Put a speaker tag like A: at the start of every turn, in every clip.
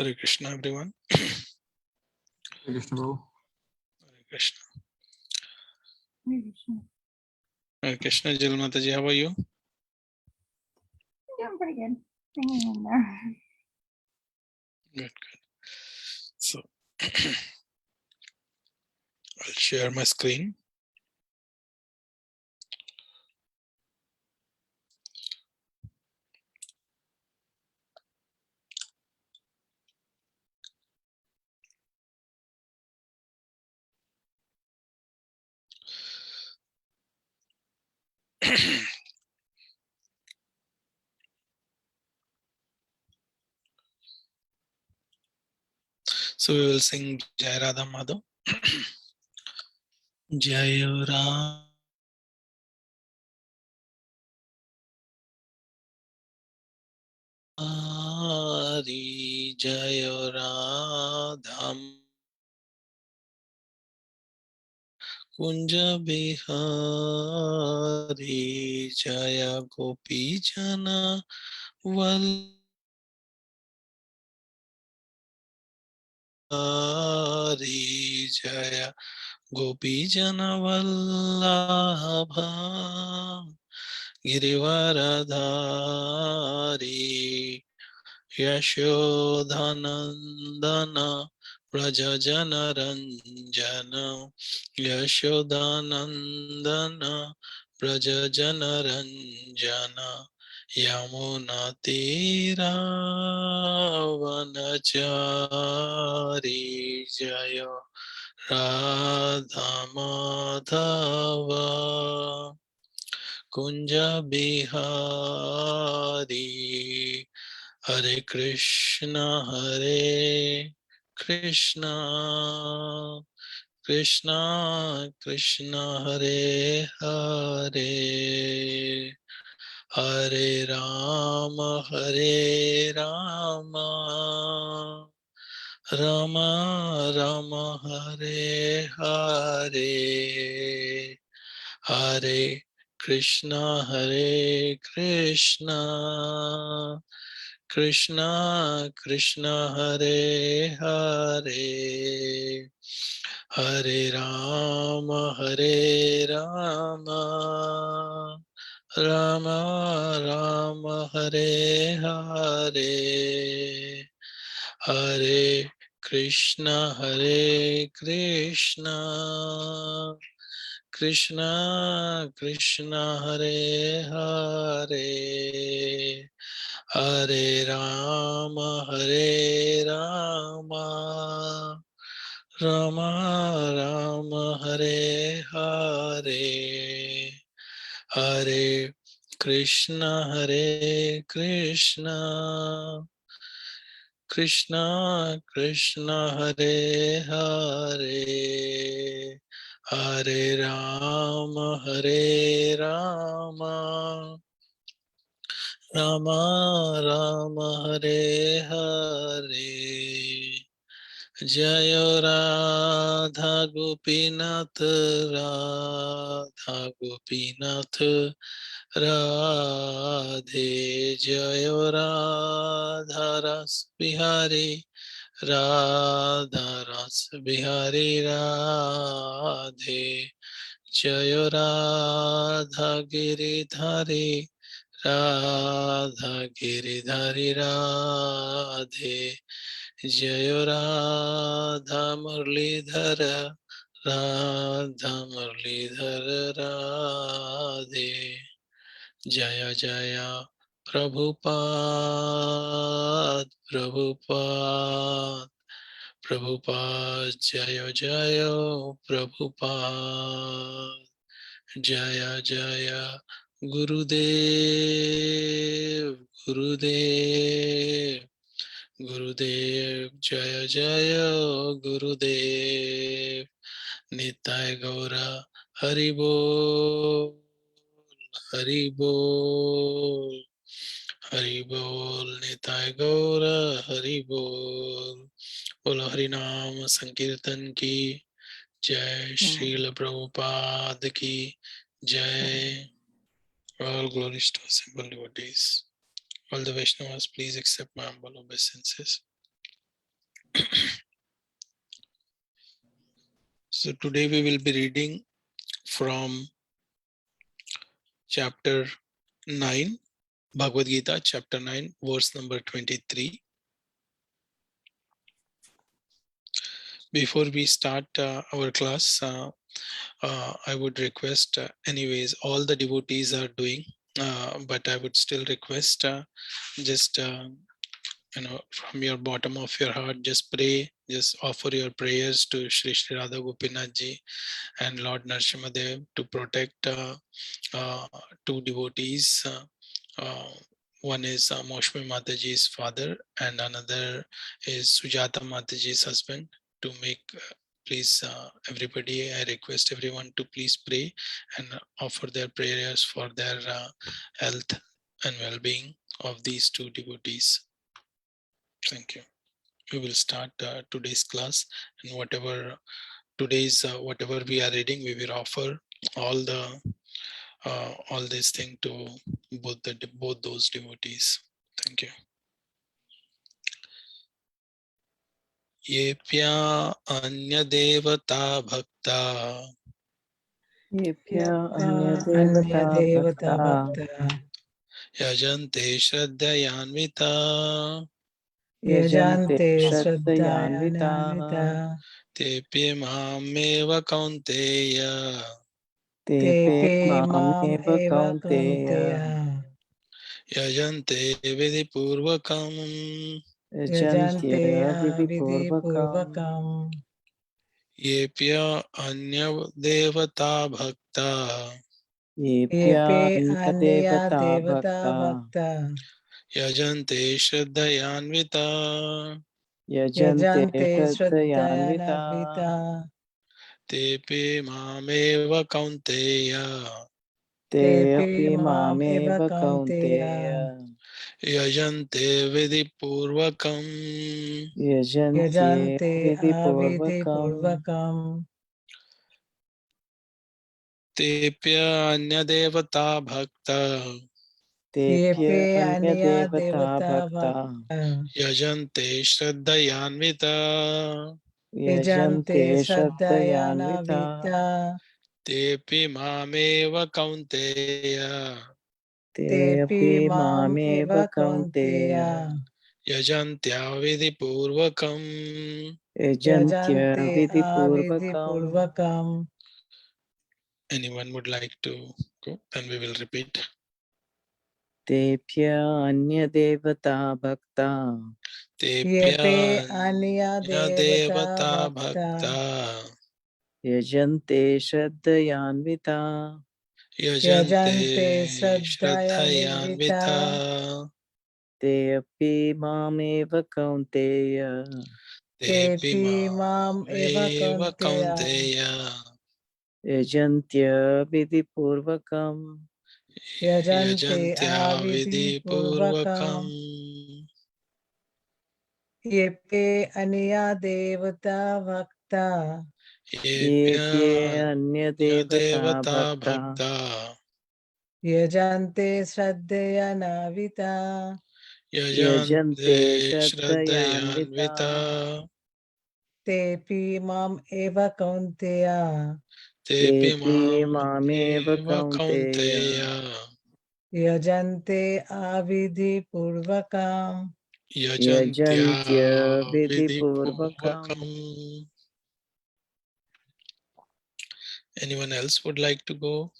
A: Hare Krishna, everyone.
B: Hare Krishna, Prabhu.
A: Hare Krishna.
C: Hare Krishna.
A: Hare Krishna, Jal Mataji, how are you?
C: Doing pretty good. Hanging in there.
A: Good, good. So, I'll share my screen. So, we will sing Jai Radha Madhav. Jai Radha. Hari Jaya Radha Kunja Bihari Jaya Gopi Jana Vallari Jaya Gopi Jana Vallabha Girivaradhari Yashodhanandana Prajajana Ranjana Yashodhanandana Prajajana Ranjana Yamuna Tira Vanachari Jaya Radha Madhava Kunja Bihari Hare Krishna Krishna Krishna Hare Hare Hare Rama Rama Rama Hare Hare Hare Krishna Krishna Krishna Hare Hare Hare Rama Rama Rama Hare Hare Hare Krishna Krishna Krishna Hare Hare Hare Rama Rama Rama Hare Hare Hare Krishna Krishna Krishna Hare Hare Hare Rama Rama Rama Hare Hare Jaya Radha Gopinath Radha Gopinath Radhe Jaya Radha Ras Bihari Radha Ras Bihari Radhe Jaya Radha Giridhari Radha Giridhari Radhe Jaya Radha Murlidhara Radha Murlidhara Radhe Jaya Jaya Prabhupada Prabhupada Prabhupada Jaya Jaya Prabhupada Jaya Jaya Gurudev Gurudev Gurudev Jaya Jaya Gurudev Nitai Gaura Haribol Haribol Haribol Nitai Gaura Haribol Bolo Harinam Sankirtan ki Jai Srila Prabhupada ki Jai. All glories to assembled devotees. All the Vaishnavas, please accept my humble obeisances. So today we will be reading from chapter 9, Bhagavad Gita, chapter 9, verse number 23. Before we start our class, I would request, anyways, all the devotees are doing, but I would still request just from your bottom of your heart, just pray, just offer your prayers to Shri Shri Radha Gopinath Ji and Lord Narasimhadev to protect two devotees. One is Moshmi Mataji's father, and another is Sujata Mataji's husband. To make, please, everybody, I request everyone to please pray and offer their prayers for their health and well-being of these two devotees. Thank you. We will start today's class, and whatever we are reading, we will offer all this thing to both those devotees. Thank you. Yepya anya devata bhakta
D: Yepya
C: Anya
D: Anyadevata
C: Devata
D: Bhakta
C: Bhakta
A: yajante shraddhayanvita
D: Yajante
C: Yajante
D: Shraddhayanvita
C: Shraddhayanavita
A: tepi mameva kaunteya
D: Tepe
C: Tepe Mam
D: Mameva
C: Eva
D: Kaunteya
C: Kaunteya
A: yajante vidipurvakam
C: Yajante
D: Yajantya
C: Avidi
D: Vidipurvakam
C: Purvakam
A: yepya anya devata bhakta
D: Yepya
C: Yepe Anya
D: Anyadevata
C: Devata
D: Bhakta
C: Bhakta
A: yajante shraddhayanvita
D: Yajante
C: Yajante
D: Shraddhayanvita
C: Shraddhayanavita
A: tepi mameva kaunteya
C: Tepe
D: Tepi
C: Mam Eva
D: Mameva
C: Kaunteya
D: Kaunteya
A: yajante vidipurvakam.
D: Yajantye
C: Yajante Avidi
D: Vidipurvakam
C: Purvakam
A: Tepya anya devata bhakta
D: Tepya
C: Yepe Anya
D: Anyadevata
C: Devata
D: Bhakta
C: Bhakta
A: yajante shraddhayanvita
C: Yajante
D: Yajante Shraddhayanvita
C: Shraddhayanavita
A: tepi mameva kaunteya
C: Tepi
D: Tepi
C: Mam
D: Mameva
C: Eva
D: Kaunteya
C: Kaunteya
A: yajantya vidipurvakam.
D: Yajantya
C: Yajante Avidi
D: Vidipurvakam
C: Purvakam
A: Anyone would like to go? Then we will repeat.
D: Tepya Anyadevata Bhakta
A: Tepya
C: Yepe Anya
A: anya
C: Devata
A: devata
C: Bhakta
A: bhakta
D: Yajante Shraddhayanvita
C: Yajante
A: yajante
C: Shraddhayanavita
A: shraddhayanvita
D: Tepi Mameva Kaunteya
A: tepi
C: Tepi Mam Eva
A: mameva
C: Kaunteya
A: kaunteya
D: Yajantya Vidipurvakam
C: Yajante
A: yajantya
C: Avidi
A: vidipurvakam.
C: Purvakam Yepe Anya Devata Bhakta
A: Yepya
D: Yepye Anyadevata
A: devata
D: Bhakta
A: bhakta
C: Yajante Shraddhayanavita
D: Yajante
A: yajante
D: Shraddhayanvita
A: shraddhayanvita
C: Tepi Mam Eva Kaunteya
A: tepi
D: Tepi Mameva
A: mameva
D: Kaunteya
A: kaunteya
C: Yajante Avidi Purvakam
A: yajantya
D: Yajantya
A: vidipurvakam.
D: Vidipurvakam
A: Anyone else would like to go?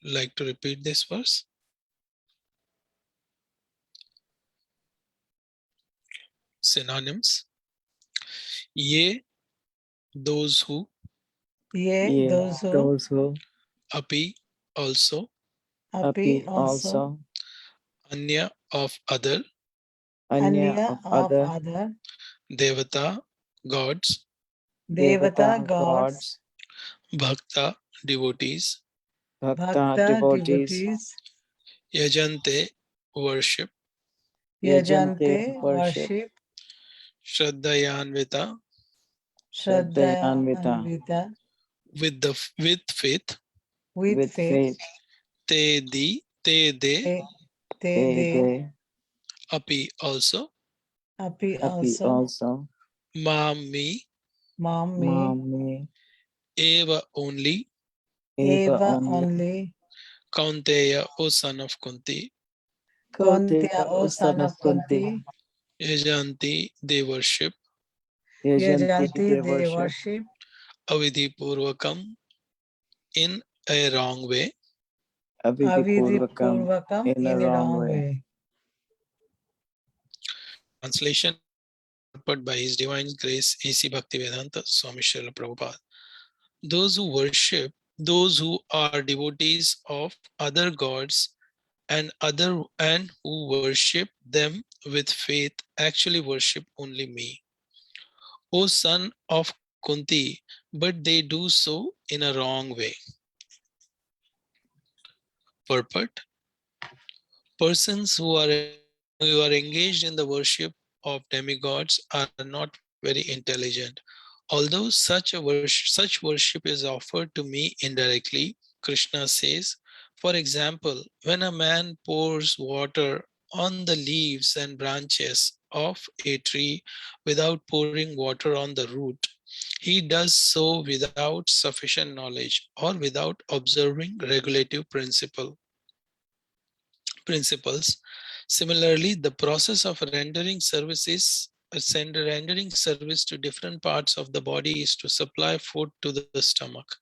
A: Like to repeat this verse? Synonyms. Ye, those who.
C: Ye
D: Ye
C: those who
D: those who
A: Api, also.
C: Api
D: Api
C: also
D: also
A: Anya, of other.
D: Anya
C: Anya
D: of
C: of
D: other
C: other
A: Devata, gods.
C: Devata
D: Devata
C: gods
D: gods
A: Bhakta, devotees.
D: Bhakta
C: Bhakta
D: devotees
C: devotees
A: Yajante, worship.
D: Yajante
C: Yajante
D: worship
C: worship
A: Shraddhayanvita,
D: Shraddhayanvita
C: Shraddhayanavita
A: with faith.
C: with
D: with
C: faith
D: faith
A: Te de,
C: Te
D: they
C: They
A: api, also.
C: Api
D: Api
C: also
D: also
A: Mami
C: Mami
D: Mame
A: eva only
D: Eva
C: Eva
D: only
C: only
A: Kaunteya, O son of Kunti,
C: Kaunteya,
D: Kauteya,
C: O
D: O
C: son
D: son
C: of
D: of Kunti,
C: Kunti,
A: Yajanti, they worship
D: Yajanti,
C: Yajanti,
D: they
C: they
D: worship
C: worship
A: Avidhi Purvakam in a wrong way.
C: Avidhi
D: Avidhi
C: Purvakam
D: in a
C: in a
D: wrong
C: wrong
D: way.
C: way.
A: Translation put by His Divine Grace A.C. Bhaktivedanta Swami Srila Prabhupada. Those who worship, those who are devotees of other gods and who worship them with faith actually worship only me. O son of Kunti, but they do so in a wrong way. Purport: persons who are engaged in the worship of demigods are not very intelligent. Although such worship is offered to me indirectly, Krishna says, for example, when a man pours water on the leaves and branches of a tree without pouring water on the root, he does so without sufficient knowledge or without observing regulative principles. Similarly, the process of rendering service to different parts of the body is to supply food to the stomach.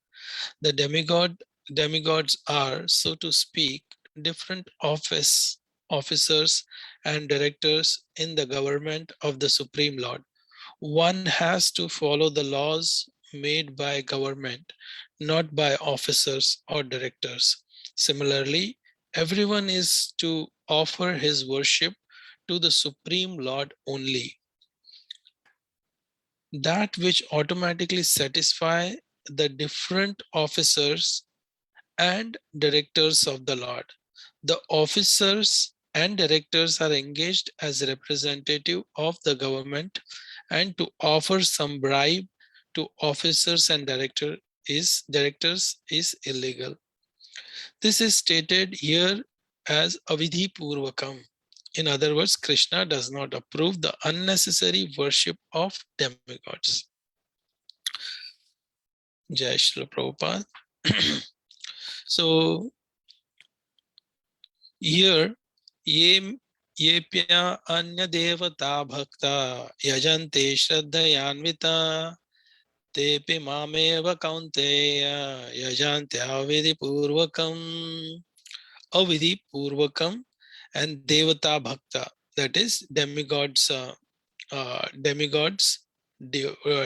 A: The demigods are, so to speak, different officers and directors in the government of the Supreme Lord. One has to follow the laws made by government, not by officers or directors. Similarly, everyone is to offer his worship to the Supreme Lord only. That which automatically satisfy the different officers and directors of the Lord. The officers and directors are engaged as representative of the government, and to offer some bribe to officers and directors is illegal. This is stated here as avidhi purvakam. In other words, Krishna does not approve the unnecessary worship of demigods. Jai Shri Prabhupada. So here, ye yepya anya devata bhakta yajante shraddhayanvita tepi mameva kaunteya yajante avidhi purvakam and devata bhakta, that is demigods,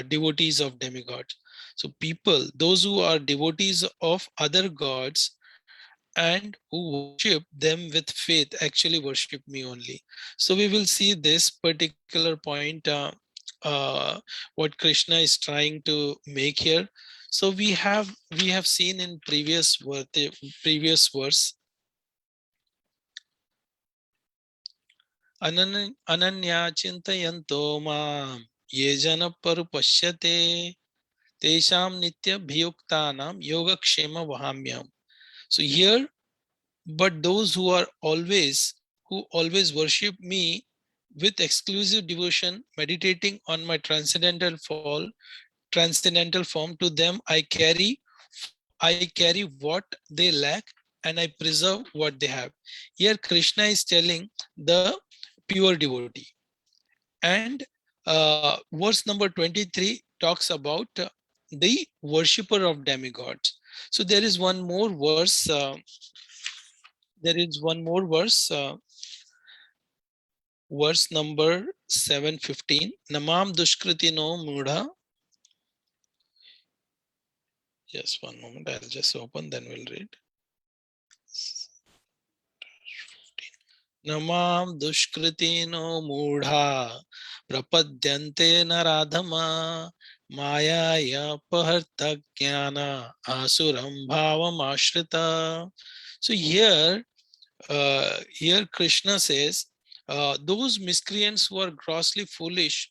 A: devotees of demigods. So people, those who are devotees of other gods and who worship them with faith actually worship me only. So we will see this particular point, what Krishna is trying to make here. So we have seen in previous verse, ananya chintayanto mam ye jana parupashyate tesham nitya bhiyuktanam yogakshema vahamyam. So here, but those who always worship me with exclusive devotion, meditating on my transcendental form, to them I carry what they lack and I preserve what they have. Here Krishna is telling the pure devotee. And verse number 23 talks about the worshipper of demigods. So there is one more verse. Verse number 715. Namam dushkritino mudha. Just one moment, I'll just open, then we'll read. Namam dushkritino mudha prapadyante naradhama maya ya paharta jnana asuram bhavam ashrita. So here Krishna says, those miscreants who are grossly foolish,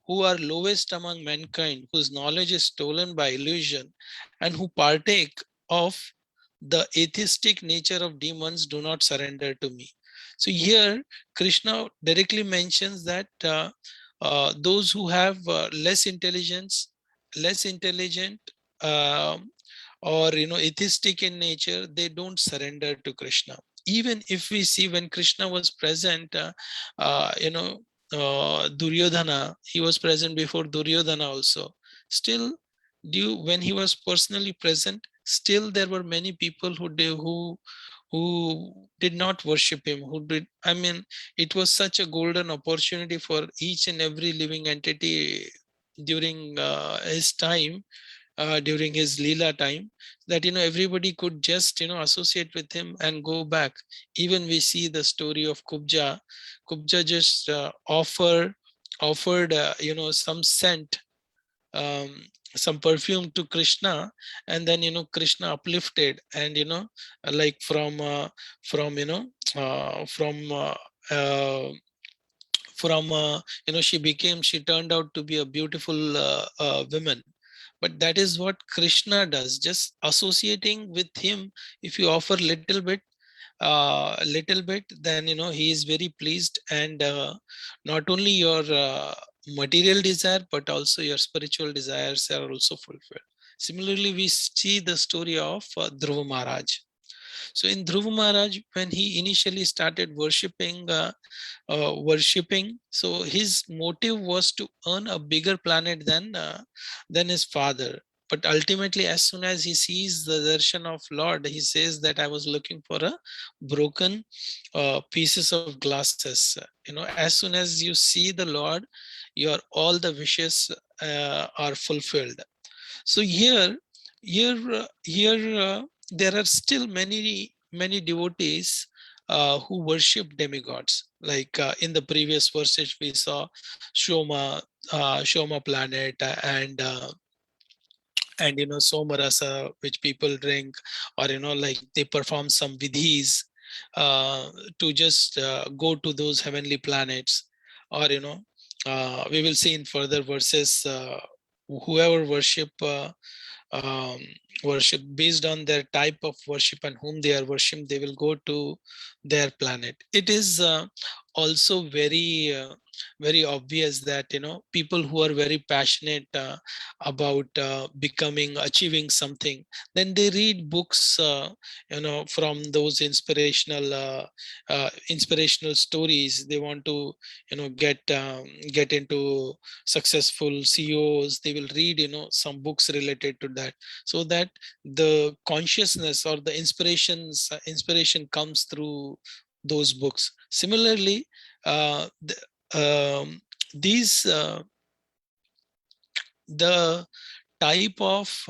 A: who are lowest among mankind, whose knowledge is stolen by illusion, and who partake of the atheistic nature of demons, do not surrender to me. So here Krishna directly mentions that those who have less intelligent, um, or atheistic in nature, they don't surrender to Krishna. Even if we see when Krishna was present, Duryodhana, he was present before Duryodhana also. Still, when he was personally present, still there were many people who did not worship him, who did, I mean, it was such a golden opportunity for each and every living entity during his time, during his Leela time, that everybody could just associate with him and go back. Even we see the story of Kubja. Kubja just offered some scent, um, some perfume to Krishna, and then Krishna uplifted, and like from uh, she turned out to be a beautiful woman. But that is what Krishna does, just associating with him. If you offer little bit, then he is very pleased, and not only your material desire, but also your spiritual desires are also fulfilled. Similarly, we see the story of Dhruva Maharaj. So in Dhruva Maharaj, when he initially started worshipping, so his motive was to earn a bigger planet than his father. But ultimately, as soon as he sees the darshan of Lord, he says that I was looking for a broken pieces of glasses. As soon as you see the Lord, your all the wishes are fulfilled. So here there are still many devotees who worship demigods. Like in the previous verses, we saw Shoma, Shoma planet, and Somarasa, which people drink, or like they perform some vidhis to just go to those heavenly planets, or we will see in further verses, whoever um, worship based on their type of worship and whom they are worshiping, they will go to their planet. It is also very obvious that people who are very passionate about achieving something, then they read books from those inspirational stories. They want to get into successful CEOs. They will read some books related to that, so that the consciousness or the inspiration comes through those books. Similarly, um, these the type of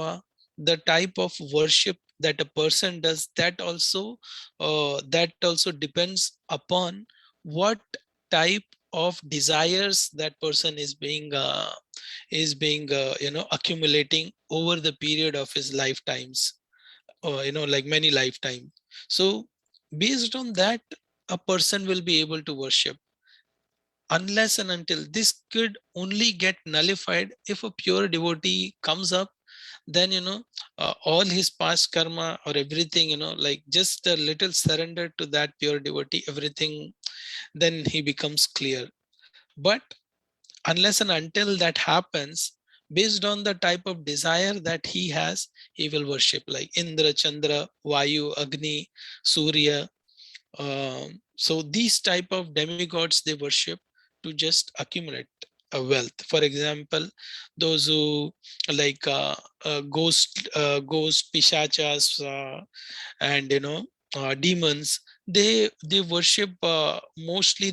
A: worship that a person does, that also depends upon what type of desires that person is being accumulating over the period of his lifetimes, or like many lifetime. So based on that, a person will be able to worship. Unless and until this could only get nullified if a pure devotee comes up, then all his past karma or everything, like just a little surrender to that pure devotee, everything, then he becomes clear. But unless and until that happens, based on the type of desire that he has, he will worship, like Indra, Chandra, Vayu, Agni, Surya. So these type of demigods, they worship to just accumulate a wealth. For example, those who like ghost pishachas, and demons, they worship, mostly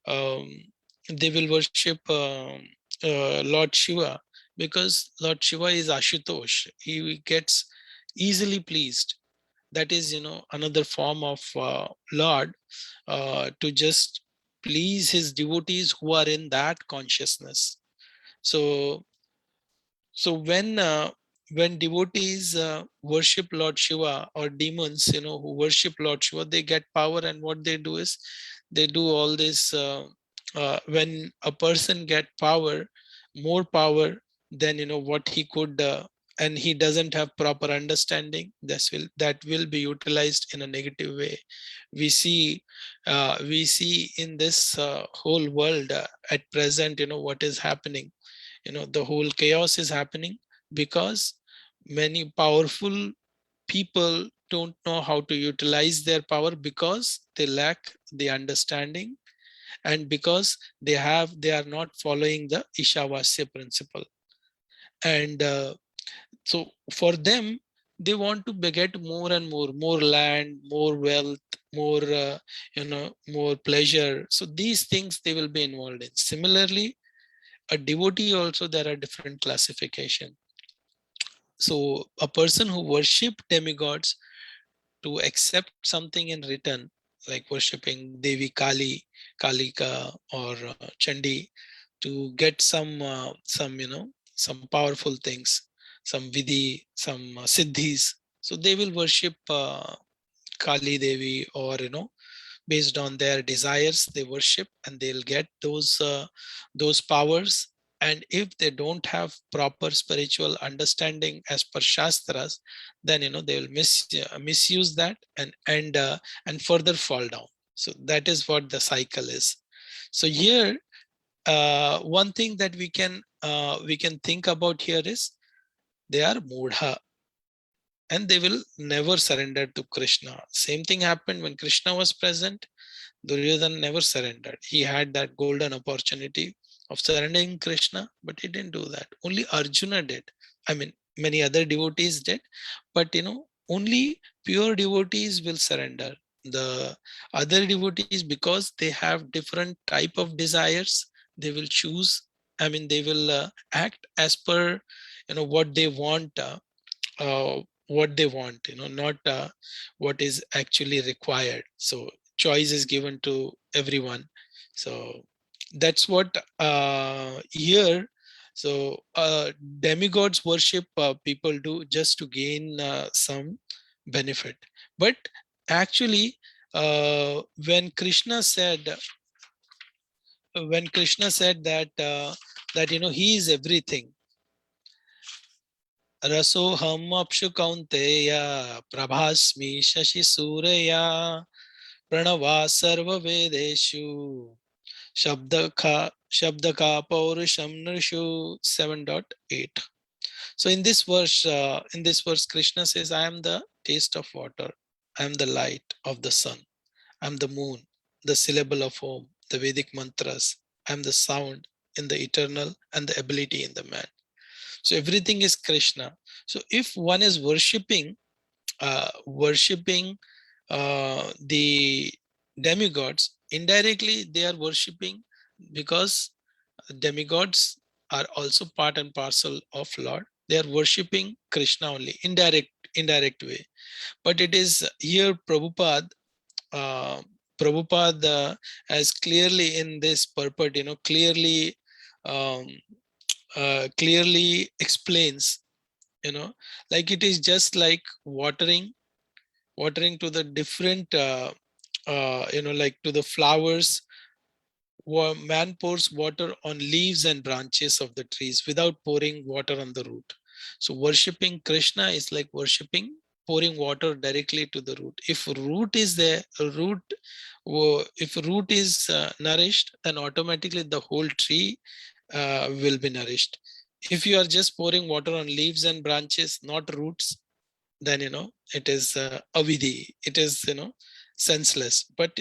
A: um, they will worship Lord Shiva, because Lord Shiva is Ashutosh. He gets easily pleased. That is another form of Lord, to just please his devotees who are in that consciousness. So so when devotees worship Lord Shiva, or demons who worship Lord Shiva, they get power. And what they do is they do all this. When a person get power, more power than what he could and he doesn't have proper understanding, that will be utilized in a negative way. We see in this whole world at present, what is happening. The whole chaos is happening because many powerful people don't know how to utilize their power, because they lack the understanding, and because they are not following the Ishavasya principle. And so for them, they want to beget more and more land, more wealth, more more pleasure. So these things they will be involved in. Similarly, a devotee also, there are different classification. So a person who worship demigods to accept something in return, like worshipping Devi Kali, Kalika, or Chandi, to get some some powerful things, some vidhi, some siddhis. So they will worship Kali Devi, or based on their desires they worship, and they'll get those powers. And if they don't have proper spiritual understanding as per shastras, then they will misuse that, and further fall down. So that is what the cycle is. So here, one thing that we can think about here is, they are mudha, and they will never surrender to Krishna. Same thing happened when Krishna was present. Duryodhana never surrendered. He had that golden opportunity of surrendering Krishna, but he didn't do that. Only Arjuna did. I mean, many other devotees did, but only pure devotees will surrender. The other devotees, because they have different type of desires, they will choose. I mean, they will act as per what they want. What they want, not what is actually required. So choice is given to everyone. So that's what here. So demigods worship people do just to gain some benefit. But actually, when Krishna said that he is everything. रसोहम अप्सु कौन्तेय प्रभास्मि शशि सूर्या प्रणवा सर्ववेदेषु शब्द का पौरुषम नृषु 7.8. So in this verse Krishna says, I am the taste of water, I am the light of the sun, I am the moon, the syllable of Om, the Vedic mantras, I am the sound in the eternal and the ability in the man. So everything is Krishna. So if one is worshipping the demigods, indirectly they are worshipping, because demigods are also part and parcel of Lord. They are worshipping Krishna only, indirect way. But it is here Prabhupada has clearly in this purport, um, clearly explains, like it is just like watering to the different like to the flowers. Man pours water on leaves and branches of the trees without pouring water on the root. So worshipping Krishna is like worshipping, pouring water directly to the root. If root is there, if root is nourished, then automatically the whole tree will be nourished. If you are just pouring water on leaves and branches, not roots, then it is avidhi. It is senseless. But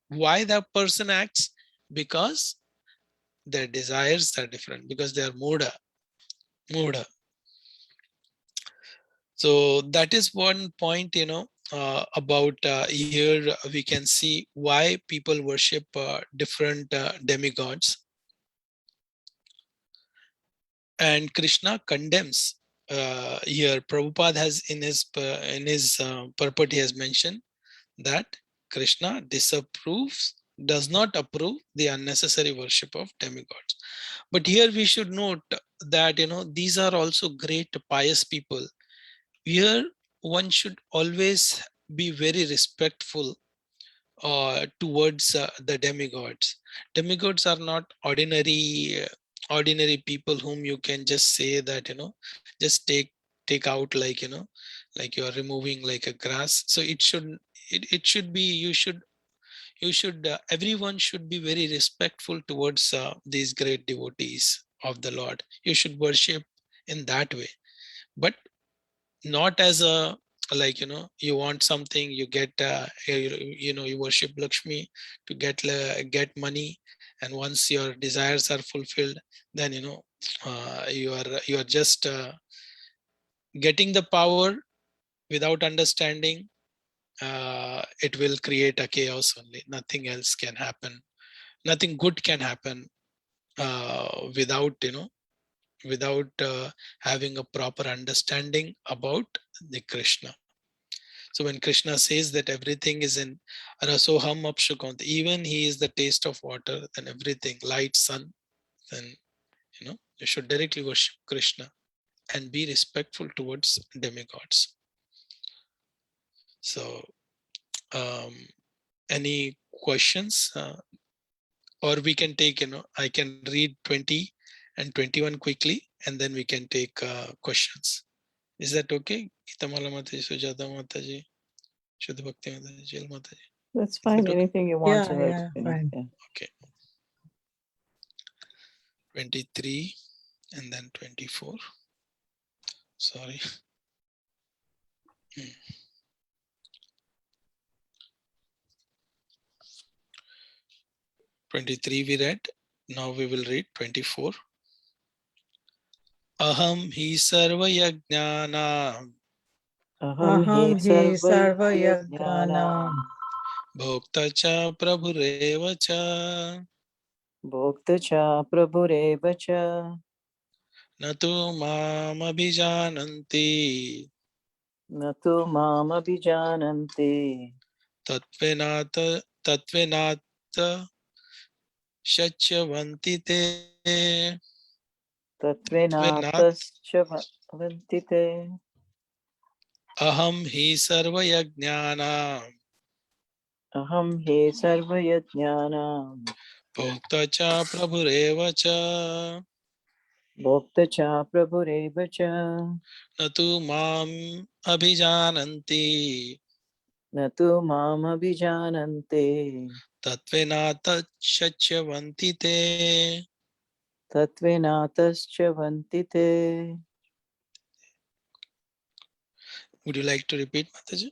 A: why that person acts? Because their desires are different, because they are mudha. So that is one point, about here we can see why people worship different demigods. And Krishna condemns here. Prabhupada has in his purport, he has mentioned that Krishna disapproves, does not approve the unnecessary worship of demigods. But here we should note that these are also great pious people. Here one should always be very respectful towards the demigods. Demigods are not ordinary people whom you can just say that just take take out, like, like you are removing like a grass. So it should be, you should everyone should be very respectful towards these great devotees of the Lord. You should worship in that way, but not as a, like, you want something, you get you worship Lakshmi to get money, and once your desires are fulfilled, then you are just getting the power without understanding. It will create a chaos only. Nothing else can happen. Nothing good can happen without without having a proper understanding about the Krishna. So when Krishna says that everything is in Rasoham Apshukant, even he is the taste of water, then everything, light, sun, then you should directly worship Krishna and be respectful towards demigods. So um, any questions? Or we can take, I can read 20 and 21 quickly, and then we can take questions. Is that okay? Gitamala Mataji, Sujata Mataji, Shuddha Bhakti Mataji, Jil Mataji.
D: That's
A: Is
D: fine.
A: that okay?
D: Anything you want to
C: Yeah,
D: explain.
C: fine.
D: Yeah.
A: Okay. 23 and then 24. Sorry. 23 we read. Now we will read 24. Aham hi sarva yajnana
D: Aham
C: Aham
D: hi
C: hi
D: sarva
C: sarva
D: yajnana
C: yajnana
A: bhokta cha prabhureva cha
D: bhokta cha prabhureva cha
A: natu mam abhijananti
D: natu mam abhijananti
A: tatvenata shachyavanti te tatvenat
D: tatvenatascha vantite.
A: aham hi sarva yajnana
D: Aham hi sarva yajnana
A: bhokta cha prabhureva cha
D: bhokta cha prabhureva cha
A: natu mam abhijananti
D: natu mam abhijananti
A: tatvenata shachyavanti te.
D: tatvenatascha vantite.
A: Would you like to repeat, Mataji?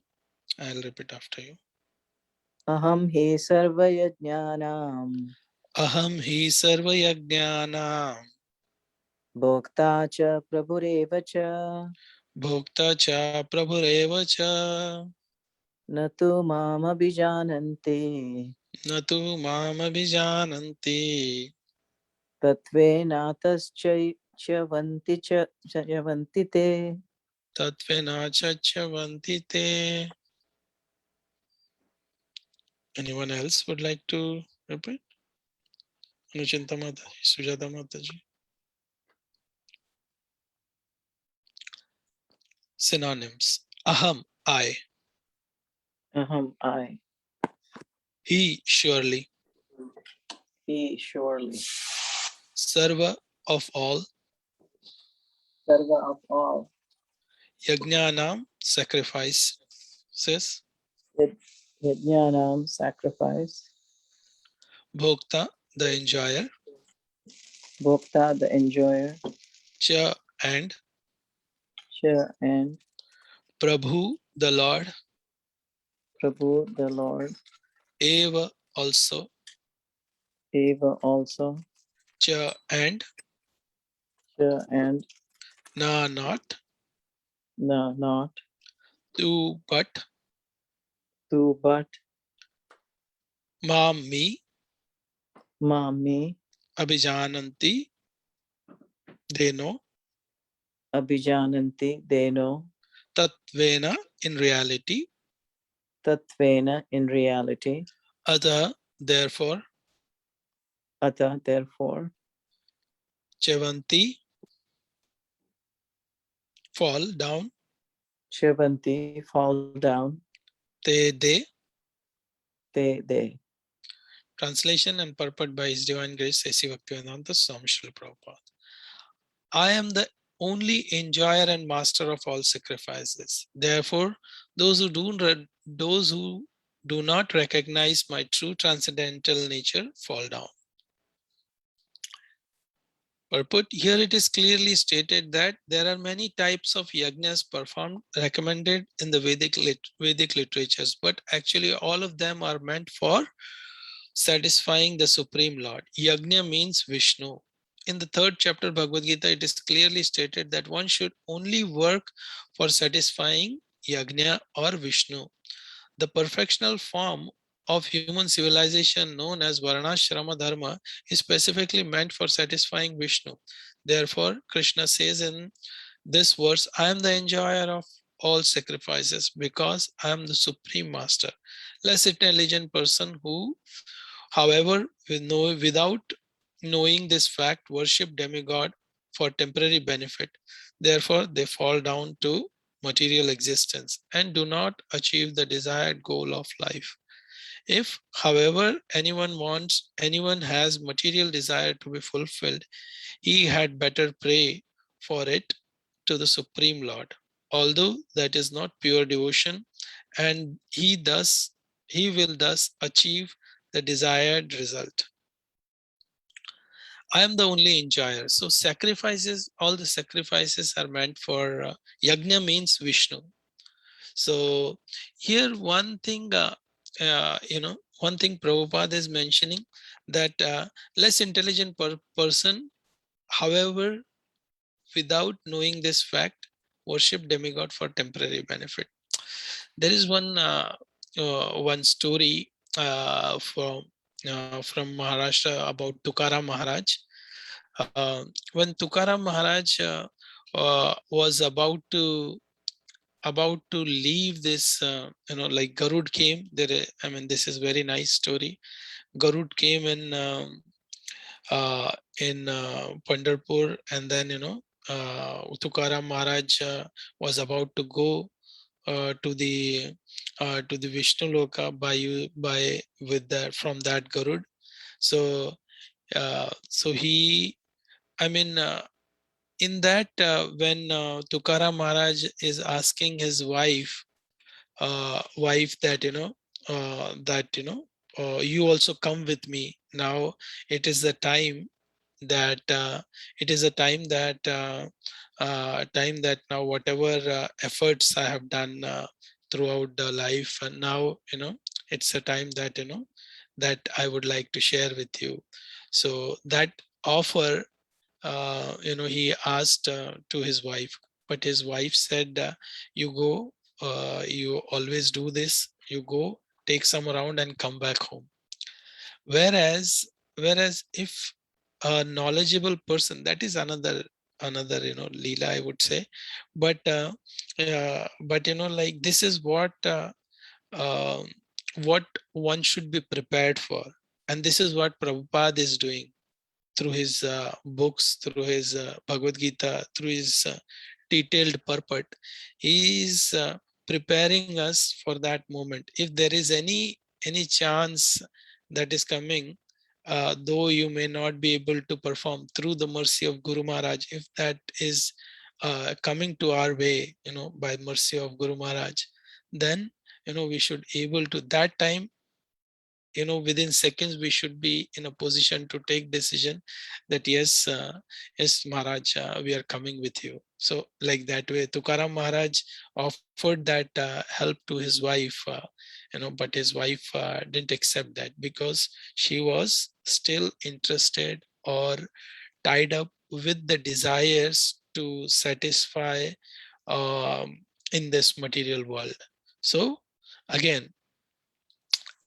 A: I'll repeat after you.
D: Aham hi sarva yajnanam
A: Aham hi sarva yajnanam
D: bhokta cha prabhureva cha
A: bhokta cha prabhureva cha
D: natu mam abhijananti
A: natu mam abhijananti
D: tatvenatascha vanti cha vantite.
A: tatvena chachyavanti te. Anyone else would like to repeat? Anuchinta Mataji, Sujata Mataji. Synonyms. Aham, I.
D: Aham, I.
A: He, surely.
D: He, surely.
A: Sarva, of all.
D: Sarva, of all.
A: Yajnanam, sacrifices.
D: Yajnanam, sacrifice.
A: Bhokta, the enjoyer.
D: Bhokta, the enjoyer.
A: Cha, and.
D: Cha, and.
A: Prabhu, the Lord.
D: Prabhu, the Lord.
A: Eva, also.
D: Eva, also.
A: Cha, and.
D: Cha, and.
A: Na, not.
D: Na, not.
A: Tu, but.
D: Tu, but.
A: Ma, me.
D: Ma, me.
A: Abhijananti, they know.
D: Abhijananti, they know.
A: Tatvena, in reality.
D: Tatvena, in reality.
A: Atha, therefore.
D: Ata, therefore.
A: Chavanti, fall down.
D: Shivanti, fall down.
A: They.
D: They.
A: Translation and purport by His Divine Grace A.C. Bhaktivedanta Swami Srila Prabhupada. I am the only enjoyer and master of all sacrifices. Therefore, those who do not recognize my true transcendental nature fall down. Purport, here it is clearly stated that there are many types of yajnas performed recommended in the Vedic literatures, but actually all of them are meant for satisfying the Supreme Lord. Yajna means Vishnu. In the 3rd chapter Bhagavad Gita, it is clearly stated that one should only work for satisfying Yajna or Vishnu. The perfectional form of human civilization known as Varnashrama Dharma is specifically meant for satisfying Vishnu. Therefore, Krishna says in this verse, I am the enjoyer of all sacrifices because I am the supreme master. Less intelligent person who, however, without knowing this fact, worship demigod for temporary benefit. Therefore, they fall down to material existence and do not achieve the desired goal of life. If, however, anyone has material desire to be fulfilled, he had better pray for it to the Supreme Lord. Although that is not pure devotion, and he will thus achieve the desired result. I am the only enjoyer. So sacrifices, all the sacrifices are meant for yajna means Vishnu. So here one thing, one thing Prabhupada is mentioning that less intelligent person, however, without knowing this fact, worship demigod for temporary benefit. There is one story from Maharashtra about Tukaram Maharaj. When Tukaram Maharaj was about to leave this, like Garud came. I mean, this is very nice story. Garud came in Pandharpur, and then Tukaram Maharaj was about to go to the Vishnu Loka by with that from that Garud. So he, I mean, in that when Tukaram Maharaj is asking his wife that you also come with me now. It is the time that time that now whatever efforts I have done throughout the life, and now it's a time that that I would like to share with you. So that offer, he asked to his wife, but his wife said, you go, you always do this, you go, take some around and come back home. Whereas if a knowledgeable person, that is another leela, I would say, but like this is uh, what one should be prepared for, and this is what Prabhupada is doing through his books, through his Bhagavad Gita, through his detailed purport. He is preparing us for that moment. If there is any chance that is coming, though you may not be able to perform, through the mercy of Guru Maharaj, if that is coming to our way, by mercy of Guru Maharaj, then we should able to that time, within seconds we should be in a position to take decision that yes, yes Maharaj, we are coming with you. So like that way Tukaram Maharaj offered that help to his wife, but his wife didn't accept that because she was still interested or tied up with the desires to satisfy in this material world. So again,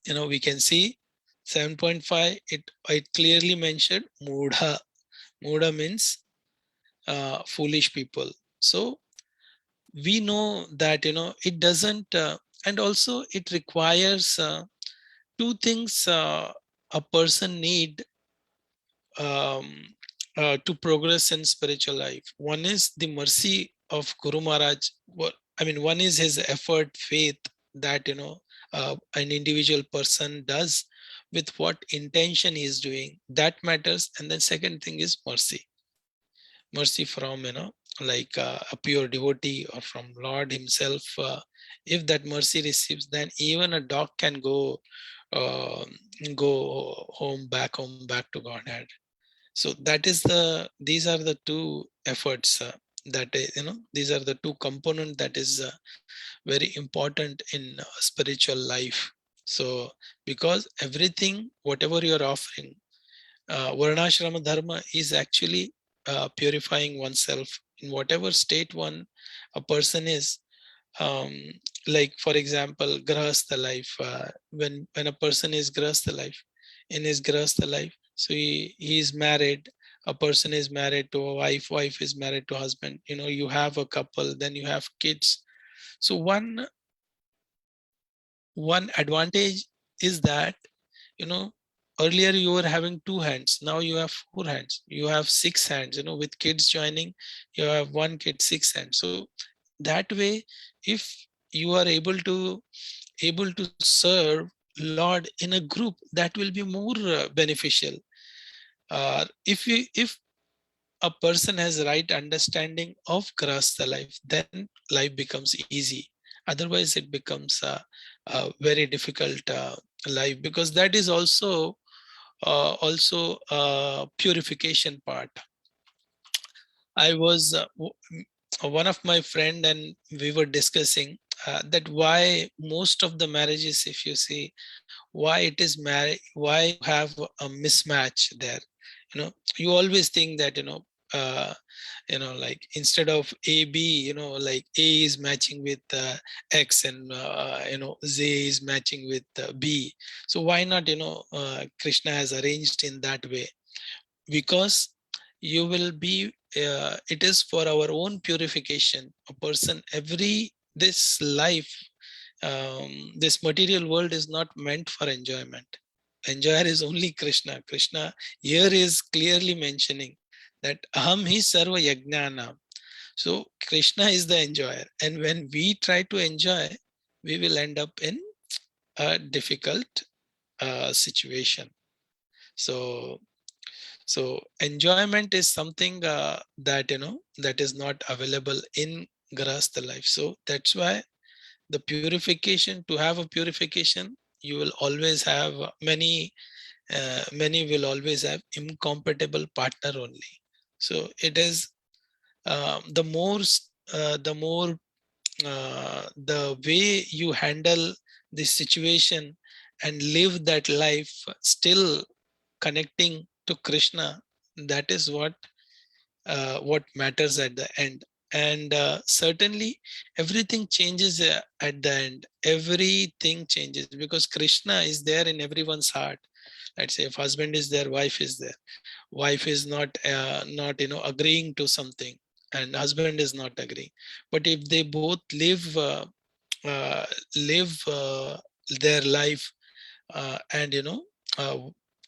A: we can see 7.5, it clearly mentioned mudha. Mudha means foolish people. So we know that it doesn't and also it requires two things a person need um, to progress in spiritual life. One is the mercy of Guru Maharaj. One is his effort, faith that an individual person does with what intention he is doing. That matters. And then second thing is mercy. Mercy from like a pure devotee or from Lord himself, if that mercy receives, then even a dog can uh, go back home, back to Godhead. So that is these are the two efforts these are the two component that is very important in spiritual life. So because everything, whatever you're offering, Varnashrama dharma is actually purifying oneself in whatever state a person is. um, like for example, grahastha life, when a person is grahastha life, in his grahastha life, so he is married, a person is married to a wife is married to husband, you have a couple, then you have kids. So one advantage is that, you know earlier you were having two hands, now you have four hands, you have six hands, with kids joining, you have one kid, six hands. So that way, if you are able to serve Lord in a group, that will be more beneficial. If a person has right understanding of grahastha life, then life becomes easy. Otherwise it becomes a very difficult life, because that is also a purification part. I was one of my friend, and we were discussing that why most of the marriages, if you see, why it is married, why you have a mismatch there. You always think that, like instead of A B, like A is matching with X, and Z is matching with B. So why not, Krishna has arranged in that way? Because you will be it is for our own purification. A person, every this life, this material world is not meant for enjoyment. Enjoyer is only Krishna here is clearly mentioning that aham hi sarva yajnanam. So Krishna is the enjoyer, and when we try to enjoy, we will end up in a difficult situation. So so enjoyment is something that that is not available in grahastha life. So that's why the purification, to have a purification, you will always have many will always have incompatible partner only. So it is the way you handle this situation and live that life still connecting to Krishna, that is what matters at the end. And certainly everything changes at the end. Everything changes because Krishna is there in everyone's heart. Let's say if husband is there, wife is there. Wife is not agreeing to something, and husband is not agreeing. But if they both uh, live their life and uh,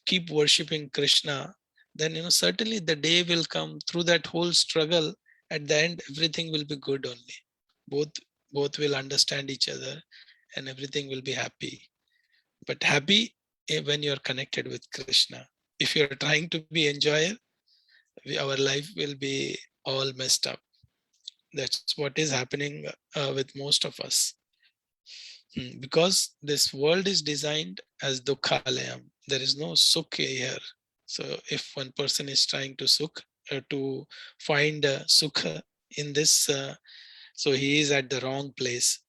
A: keep worshiping Krishna, then certainly the day will come. Through that whole struggle, at the end everything will be good only. Both will understand each other, and everything will be happy. But happy when you're connected with Krishna. If you're trying to be enjoyer, our life will be all messed up. That's what is happening with most of us. Because this world is designed as dukkhalayam. There is no sukh here. So if one person is trying to find sukha in this, so he is at the wrong place.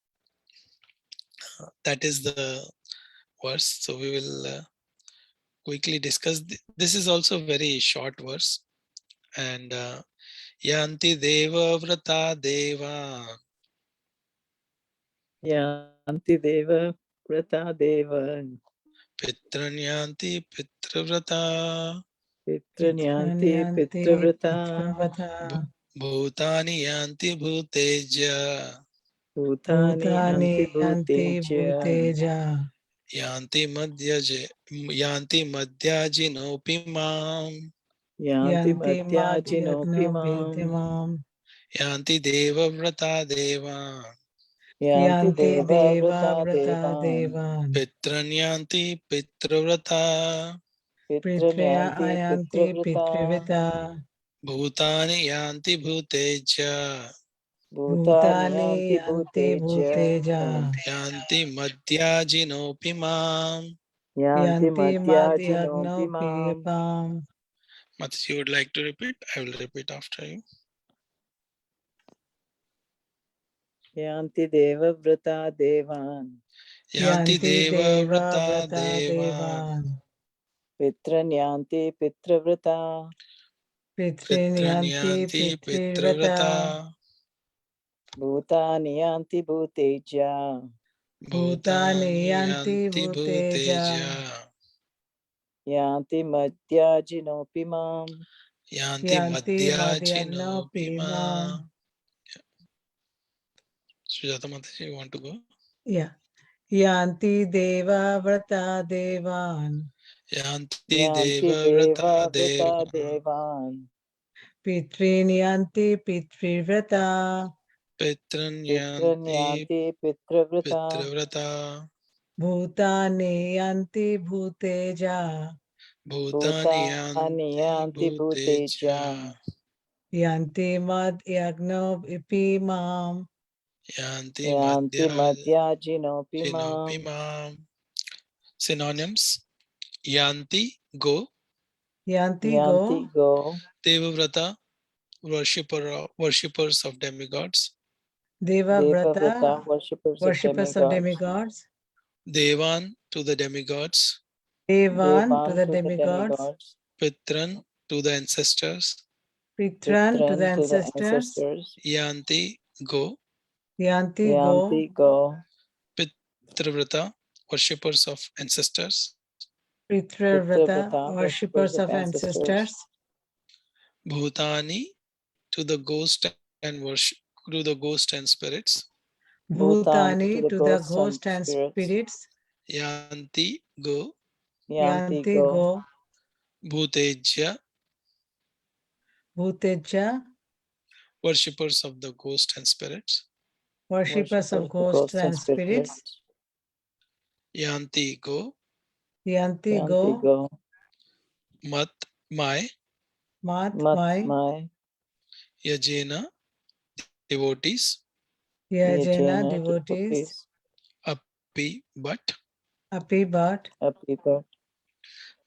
A: That is the verse. So we will quickly discuss. This is also very short verse. And yanti deva vrata deva
D: Yanti deva vrata deva
A: pitranyanti pitravrata
D: pitranyanti
C: Nyanti
D: pitravrata
C: Pitravata
A: bhutani yanti bhuteja
D: bhutani
C: Bhutani
D: anti
C: Yanti
D: bhuteja
C: Bhuteja
A: yanti madhyaje yanti madhyajinopi mam
D: yanti
C: Yanti
D: madhyajinopi
C: Madhyagno
D: mam
C: Vidimam
A: yanti deva vrata deva
D: yanti
C: Yanti
D: deva
C: Deva
D: vrata
C: Vrata
D: devan
C: Devan
A: pitranyanti pitravrata
C: Pritvaya
D: pitranyanti
C: Ayanti
D: pitravrata
C: Pitrivita
A: Bhutani yanti bhuteja.
D: Bhutani
C: Bhutani
D: yanti
C: yanti bhuteja.
A: Yanti madhyajinopi mam.
D: yanti
C: Yanti
D: madhyajinopi
C: madhyagno
D: mam.
C: pipam.
A: Mataji, you would like to repeat? I will repeat after you.
D: Yanti devavrata devan.
A: Yanti
C: Yanti
A: deva
C: deva
A: vrata
C: vrata
A: devan.
C: devan.
D: Pitran yanti pitravrata.
C: Pitrin
A: Pitran
C: yanti
A: yanti
C: pitrivrata.
A: pitravrata.
D: Bhutani yanti bhuteja.
C: Bhutani
A: Bhutani
C: yanti
A: yanti
C: bhuteja.
A: bhuteja.
D: Yanti madhyajinopi mam.
A: Yanti
C: Yanti madhyagno
A: madhyajinopi
C: pimam.
A: mam. Sujata Mataji, you want to go?
C: Yeah. Yanti deva vrata devan.
A: Yanti
D: Yanti
A: deva vrata
D: devavrata
A: devan.
D: devan.
C: Pitrin yanti pitrivrata.
A: Pitran
D: Pitran
A: yanti
D: yanti pitravrata.
A: pitravrata.
C: Bhutani yanti bhuteja.
A: Bhutani
D: Bhutani
A: yanti
D: yanti
A: bhuteja.
D: bhuteja.
C: Yanti madhyagno ipimam.
A: Yanti
D: Yanti madhyajinopi mam.
A: madhyajinopi mam. Synonyms: Yanti, go.
C: Yanti go.
D: Yanti go.
A: Devavrata, worshippers of demigods.
C: Deva vrata.
D: Devavrata, worshippers of
C: Worshippers of
D: demigods.
C: demigods.
A: Devan, to the demigods.
C: Devan to
D: Devan
C: the
D: to the
C: demigods.
D: demigods.
A: Pitran, to the ancestors.
C: Pitran to the
D: Pitran to the
C: ancestors.
D: ancestors.
A: Yanti, go.
C: Yanti go.
D: Yanti go.
A: Pitravrata, worshippers of ancestors.
C: Pitravrata.
D: Pitravrata,
C: Worshippers
D: worshippers of
C: of ancestors.
D: ancestors.
A: Bhutani, to the ghost and worship, to the ghost and spirits.
D: Bhutani to
C: Bhutani
D: the
C: to the
D: ghosts and
C: ghost and
D: spirits.
C: spirits.
A: Yanti, go.
D: Yanti
C: Yanti
D: go.
C: go.
A: Bhuteja,
C: Bhuteja.
A: worshippers of the ghost and spirits.
C: Worshippers of
D: Worshippers of
C: ghosts
D: ghosts and
C: and spirits.
D: spirits.
A: Yanti, go.
C: Yanti
D: Yanti
C: go.
D: go.
A: Mat, my.
C: Mat
D: Mat
C: mai.
D: mai.
A: Yajena, devotees.
C: Yajena
D: Yajena
C: devotees.
D: devotees.
A: Api, but.
C: Api but.
D: Apipat.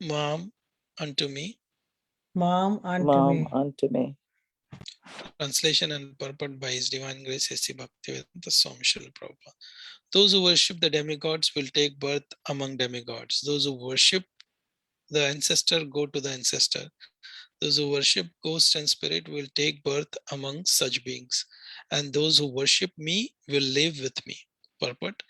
A: Mam, unto me.
C: Mam unto
D: Mam
C: me.
D: unto me.
A: Translation and purport by His Divine Grace A.C. Bhaktivedanta Swami Srila Prabhupada. Those who worship the demigods will take birth among demigods. Those who worship the ancestor go to the ancestor. Those who worship ghost and spirit will take birth among such beings. And those who worship me will live with me. Purport: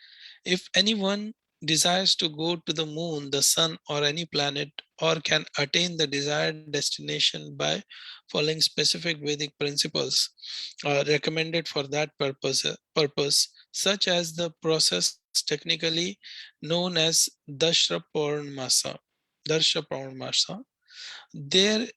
A: if anyone desires to go to the moon, the sun, or any planet, or can attain the desired destination by following specific Vedic principles recommended for that purpose, such as the process technically known as Darsha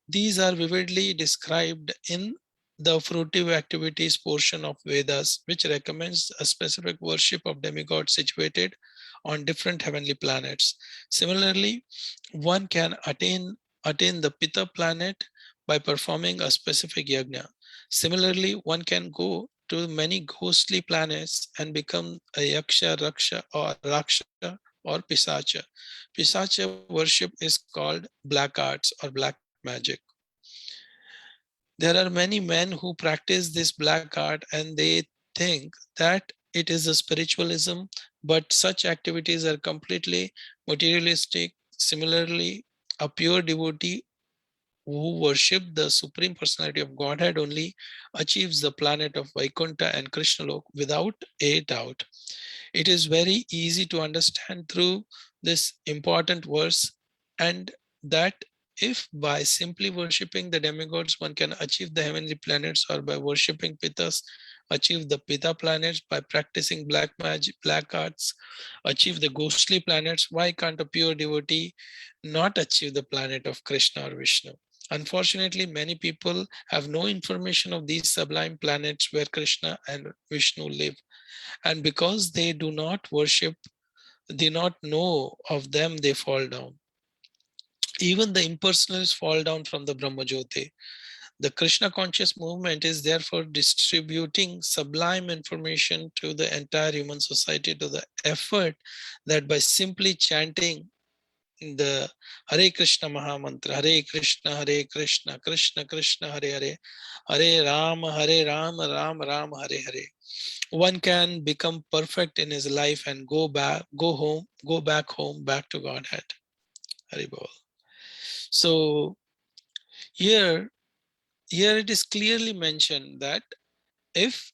A: these are vividly described in the fruitive activities portion of Vedas, which recommends a specific worship of demigods situated on different heavenly planets. Similarly, one can attain the Pitta planet by performing a specific yajna. Similarly, one can go to many ghostly planets and become a yaksha, raksha, or pisacha. Pisacha worship is called black arts or black magic. There are many men who practice this black art and they think that it is a spiritualism, but such activities are completely materialistic. Similarly, a pure devotee who worship the Supreme Personality of Godhead only achieves the planet of Vaikuntha and Krishna Lok without a doubt. It is very easy to understand through this important verse, and that if by simply worshipping the demigods one can achieve the heavenly planets, or by worshipping Pitas achieve the Pita planets, by practicing black magic, black arts achieve the ghostly planets, why can't a pure devotee not achieve the planet of Krishna or Vishnu? Unfortunately, many people have no information of these sublime planets where Krishna and Vishnu live. And because they do not worship, do not know of them, they fall down. Even the impersonalists fall down from the Brahma Jyoti. The Krishna conscious movement is therefore distributing sublime information to the entire human society to the effort that by simply chanting the Hare Krishna Mahamantra, Hare Krishna, Krishna Krishna, Hare Hare, Hare Ram, Ram Ram, Hare Hare, one can become perfect in his life and go back home, back to Godhead. Hare Bol. So here it is clearly mentioned that if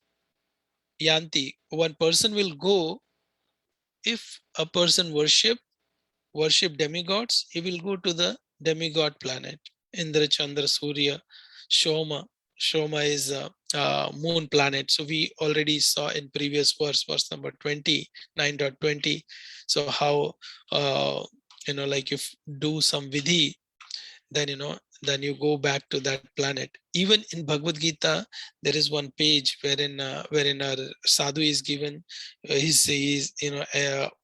A: Yanti, one person will go, if a person worship demigods, he will go to the demigod planet. Indra, Chandra, Surya, Shoma. Shoma is a moon planet. So we already saw in previous verse number 20, 9.20. So how, like if do some vidhi, then then you go back to that planet. Even in Bhagavad Gita, there is one page wherein our sadhu is given his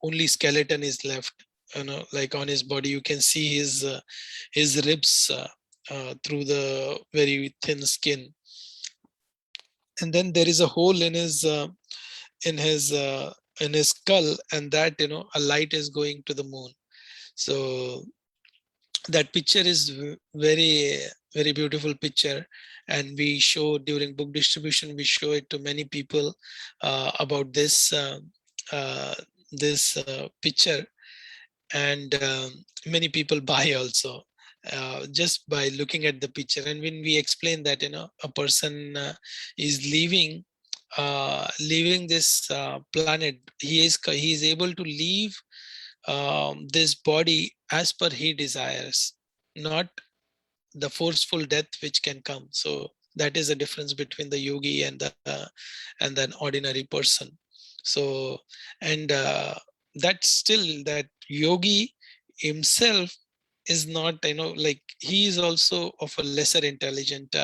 A: only skeleton is left, like on his body you can see his ribs through the very thin skin, and then there is a hole in his uh, in his skull, and that a light is going to the moon. So that picture is very beautiful picture, and we show during book distribution, we show it to many people about uh, this picture, and many people buy also just by looking at the picture. And when we explain that a person is leaving this planet, he is able to leave this body as per he desires, not the forceful death which can come. So that is the difference between the yogi and an ordinary person. So, and that still, that yogi himself is not, like he is also of a lesser intelligent,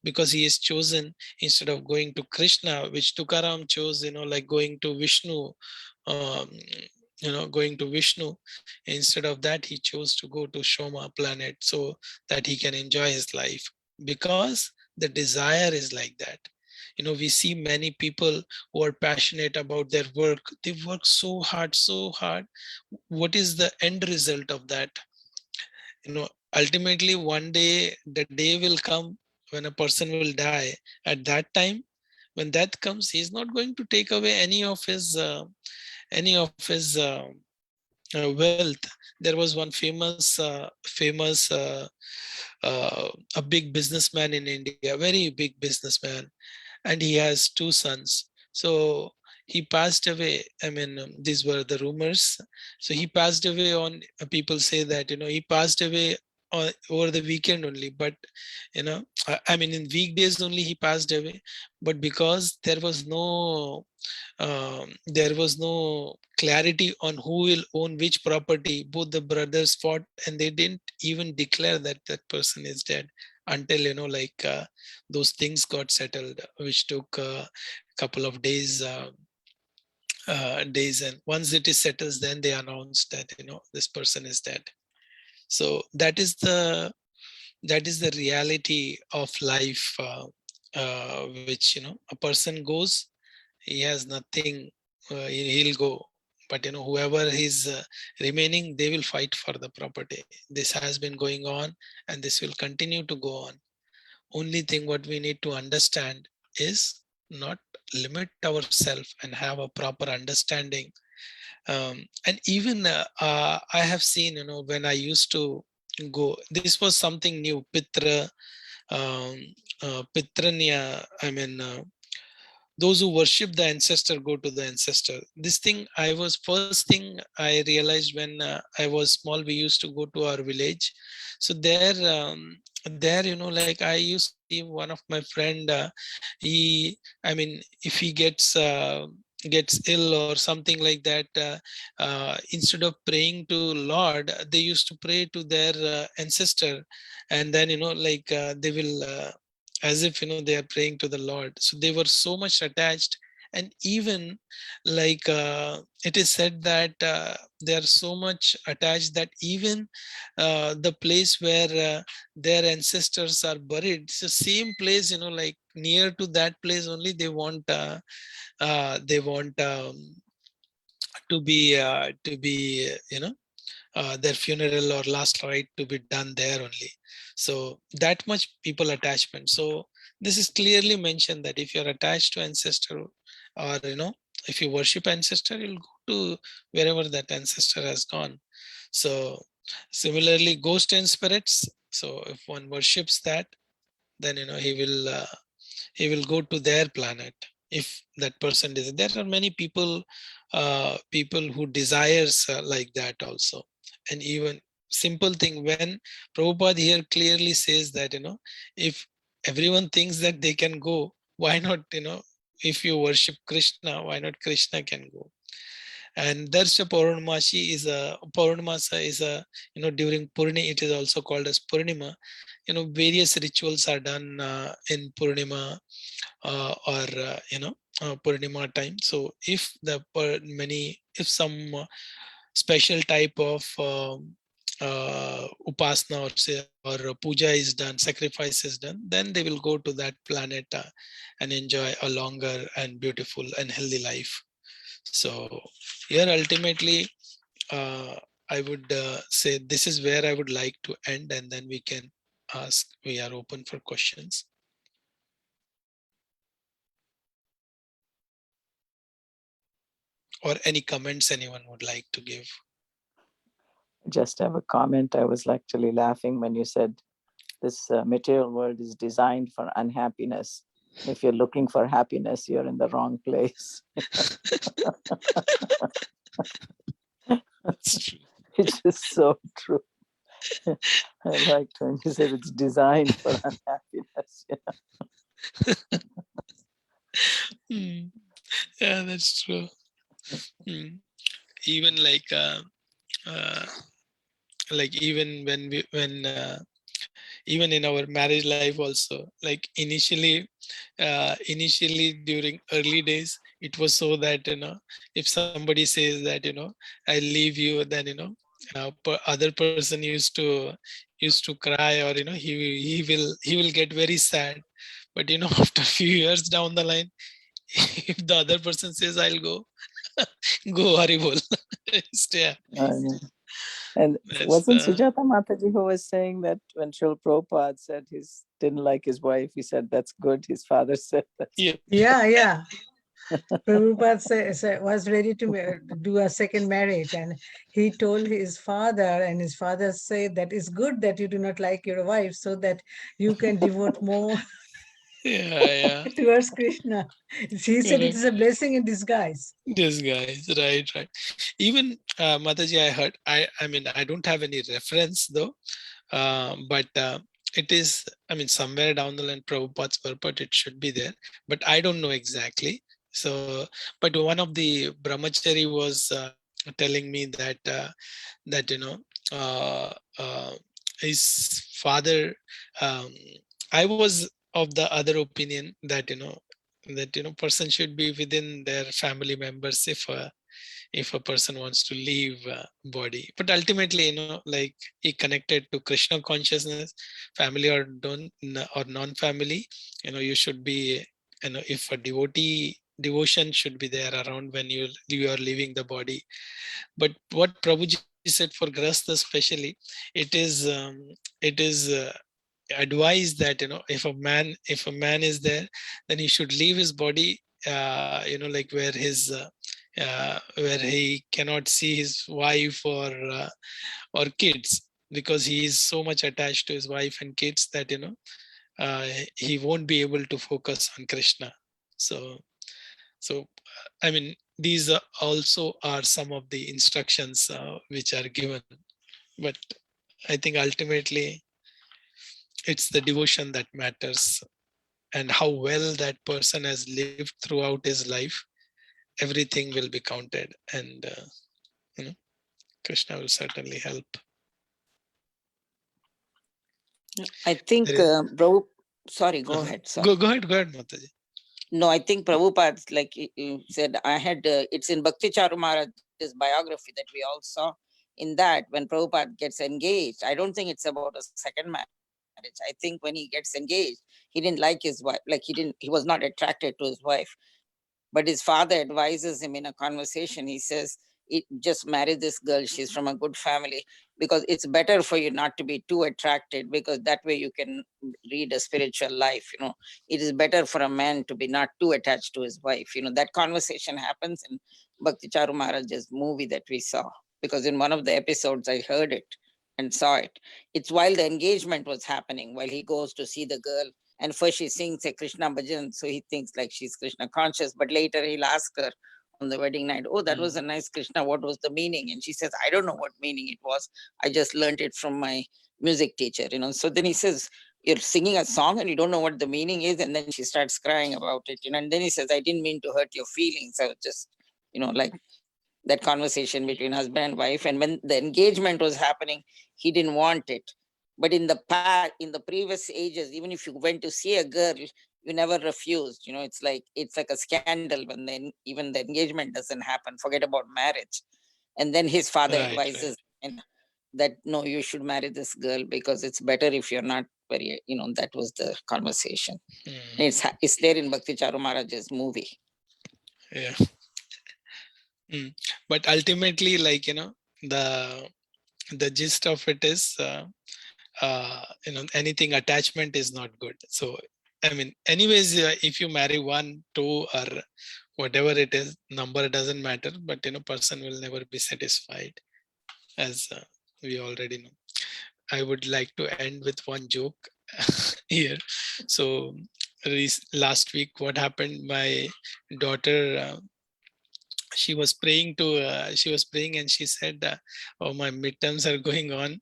A: because he is chosen instead of going to Krishna, which Tukaram chose, like going to Vishnu, um, going to Vishnu. Instead of that, he chose to go to Shoma planet so that he can enjoy his life, because the desire is like that. We see many people who are passionate about their work. They work so hard. What is the end result of that? Ultimately one day, the day will come when a person will die. At that time, when that comes, he's not going to take away any of his wealth. There was one a big businessman in India, very big businessman, and he has two sons. So he passed away. I mean, these were the rumors. So he passed away on. People say that he passed away over the weekend only. But I mean, in weekdays only he passed away. But because there was no clarity on who will own which property, both the brothers fought, and they didn't even declare that that person is dead until those things got settled, which took a couple of days, and once it is settled, then they announced that this person is dead. So that is the reality of life, which a person goes, he has nothing, he'll go. But whoever is remaining, they will fight for the property. This has been going on, and this will continue to go on. Only thing what we need to understand is not limit ourselves and have a proper understanding. And even I have seen, when I used to go, this was something new, um, pitranya, I mean, those who worship the ancestor go to the ancestor. This thing, first thing I realized when I was small. We used to go to our village. So there, like I used to see one of my friend, I mean, if he gets ill or something like that, instead of praying to Lord, they used to pray to their ancestor. And then like they will as if they are praying to the Lord. So they were so much attached, And even like it is said that they are so much attached that even the place where their ancestors are buried, it's the same place, like near to that place only they want to be their funeral or last rite to be done there only. So that much people attachment. So this is clearly mentioned that if you're attached to ancestor, or if you worship ancestor, you'll go to wherever that ancestor has gone. So similarly, ghost and spirits, so if one worships that, then he will go to their planet. If that person is there, are many people who desires like that also. And even simple thing, when Prabhupada here clearly says that if everyone thinks that they can go, why not, if you worship Krishna, why not Krishna can go? And Darsha Purnamasa is a, during Purni, it is also called as Purnima. Various rituals are done in Purnima, or Purnima time. So if if some special type of upasana, or say, or puja is done, sacrifice is done, then they will go to that planet and enjoy a longer and beautiful and healthy life. So here ultimately, uh, I would say this is where I would like to end, and then we can ask. We are open for questions. Or any comments anyone would like to give.
D: Just have a comment. I was actually laughing when you said this material world is designed for unhappiness. If you're looking for happiness, you're in the wrong place. It's just so true. I liked when you said it's designed for unhappiness.
A: Yeah, that's true. Even uh, even even in our marriage life also, like initially during early days, it was so that if somebody says that I'll leave you, then other person used to cry, or he will get very sad. But after a few years down the line, if the other person says I'll go, go Haribol. Stay happy.
D: And
A: That's
D: wasn't Sujata Mataji who was saying that when Srila Prabhupada said he didn't like his wife, he said, that's good. His father said that's
A: yeah.
C: Yeah. Prabhupada was ready to do a second marriage, and he told his father, and his father said that it's good that you do not like your wife, so that you can devote more
A: Yeah.
C: towards Krishna. He said it is a blessing in disguise.
A: This guys, right. Even Mataji, I heard. I mean, I don't have any reference though, but it is. I mean, somewhere down the line, Prabhupada's purport, it should be there, but I don't know exactly. So, but one of the brahmachari was telling me that that his father. Um, I was of the other opinion that person should be within their family members if a person wants to leave body. But ultimately, like he connected to Krishna consciousness, family or non-family, you should be, if a devotion should be there around when you are leaving the body. But what Prabhuji said for Grasta especially, it is advised that if a man is there, then he should leave his body, like where he cannot see his wife or kids, because he is so much attached to his wife and kids that uh, he won't be able to focus on Krishna. So I mean, these are also are some of the instructions which are given. But I think ultimately it's the devotion that matters, and how well that person has lived throughout his life. Everything will be counted, and Krishna will certainly help.
E: I think,
A: There is-
E: Prabhu, sorry, go ahead. Sorry.
A: Go ahead, Mataji.
E: No, I think Prabhupada, like you said, I had, it's in Bhakti Charu Maharaj's biography that we all saw. In that, when Prabhupada gets engaged, I don't think it's about a second marriage. I think when he gets engaged, he didn't like his wife, like he was not attracted to his wife. But his father advises him in a conversation. He says, just marry this girl. She's from a good family, because it's better for you not to be too attracted, because that way you can lead a spiritual life. It is better for a man to be not too attached to his wife. That conversation happens in Bhakti Charu Maharaj's movie that we saw, because in one of the episodes I heard it and saw it. It's while the engagement was happening, while he goes to see the girl, and first she sings a Krishna bhajan, so he thinks like she's Krishna conscious, but later he'll ask her on the wedding night, oh, that was a nice Krishna, what was the meaning? And she says, I don't know what meaning it was. I just learned it from my music teacher. So then he says, you're singing a song and you don't know what the meaning is. And then she starts crying about it. And then he says, I didn't mean to hurt your feelings. I was just, like that conversation between husband and wife. And when the engagement was happening, he didn't want it. But in in the previous ages, even if you went to see a girl, you never refused. It's like a scandal when even the engagement doesn't happen. Forget about marriage. And then his father
A: Right,
E: advises that no, you should marry this girl because it's better if you're not very. That was the conversation.
A: right.
E: It's there in Bhakti Charu Maharaj's movie.
A: Yeah. But ultimately, like, the gist of it is, anything attachment is not good. So, I mean, anyways, if you marry one, two, or whatever it is, number doesn't matter, but, person will never be satisfied, as we already know. I would like to end with one joke here. So, last week, what happened? My daughter, she was praying, and she said, oh, my midterms are going on,